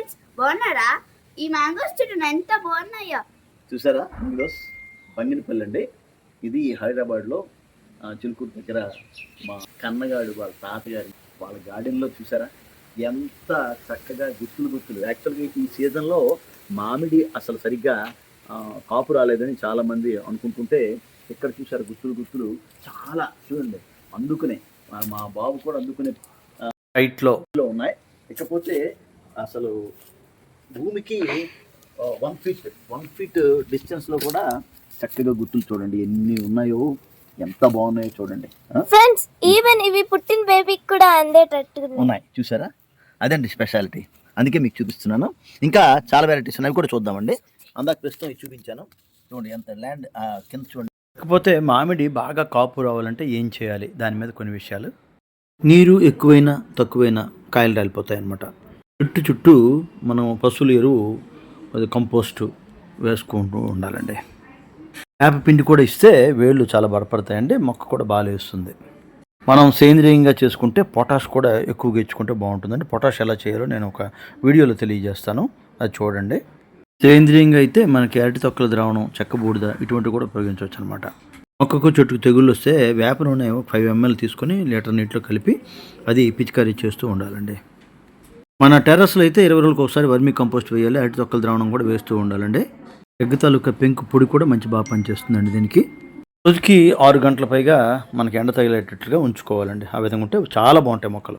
Friends, బాగున్నారా? ఈ mangoes చూడండి ఎంత బాగున్నాయో. చూసారా మ్యాంగోస్? బంగినపల్లి అండి. ఇది హైదరాబాద్లో చిలుకూరు దగ్గర మా కన్నగాడు వాళ్ళ తాతగారి వాళ్ళ గార్డెన్లో చూసారా ఎంత చక్కగా గుత్తులు. యాక్చువల్గా ఈ సీజన్లో మామిడి అసలు సరిగ్గా కాపు రాలేదని చాలామంది అనుకుంటుంటే ఇక్కడ చూసారు గుత్తులు చాలా చూడండి. అందుకునే మా బాబు కూడా అందుకునే హైట్లో ఉన్నాయి. ఇకపోతే అసలు భూమికి 1 ఫీట్ డిస్టెన్స్లో కూడా చక్కగా గుత్తులు చూడండి ఎన్ని ఉన్నాయో, ఎంత బాగున్నాయో చూడండి ఫ్రెండ్స్. ఈవెన్ ఇవి పుట్టిన బేబీకి కూడా అందేటట్టు ఉన్నాయి. చూసారా? అదండి స్పెషాలిటీ, అందుకే మీకు చూపిస్తున్నాను. ఇంకా చాలా వెరైటీస్ ఉన్నాయి, కూడా చూద్దామండి. అందాక ప్రస్తుతం ఇది చూపించాను. చూడండి ఎంత ల్యాండ్ కింద చూడండి. కాకపోతే మామిడి బాగా కాపు రావాలంటే ఏం చేయాలి, దాని మీద కొన్ని విషయాలు. నీరు ఎక్కువైనా తక్కువైనా కాయలు రాలిపోతాయి అన్నమాట. చుట్టూ మనం పశువుల ఎరువు, అది కంపోస్ట్ వేసుకుంటూ ఉండాలండి. వేప పిండి కూడా ఇస్తే వేళ్ళు చాలా బలపడతాయండి, మొక్క కూడా బాగా వేస్తుంది. మనం సేంద్రియంగా చేసుకుంటే పొటాష్ కూడా ఎక్కువగా ఇచ్చుకుంటే బాగుంటుందండి. పొటాష్ ఎలా చేయాలో నేను ఒక వీడియోలో తెలియజేస్తాను, అది చూడండి. సేంద్రియంగా అయితే మనకి అరటి తొక్కల ద్రావణం, చెక్క బూడిద ఇటువంటివి కూడా ఉపయోగించవచ్చు అనమాట. మొక్కకు చెట్టుకు తెగుళ్ళు వస్తే వేప నూనె 5 ml తీసుకొని లీటర్ నీటిలో కలిపి అది పిచికారీ చేస్తూ ఉండాలండి. మన టెర్రస్లో అయితే 20 రోజులకు ఒకసారి వర్మీ కంపోస్ట్ వేయాలి. అరటి తొక్కల ద్రావణం కూడా వేస్తూ ఉండాలండి. ఎగ్ తాలూకా పెంకు పొడి కూడా మంచి బాగా పనిచేస్తుందండి. దీనికి రోజుకి 6 గంటల పైగా మనకి ఎండ తగిలేటట్లుగా ఉంచుకోవాలండి. ఆ విధంగా ఉంటే చాలా బాగుంటాయి మొక్కలు.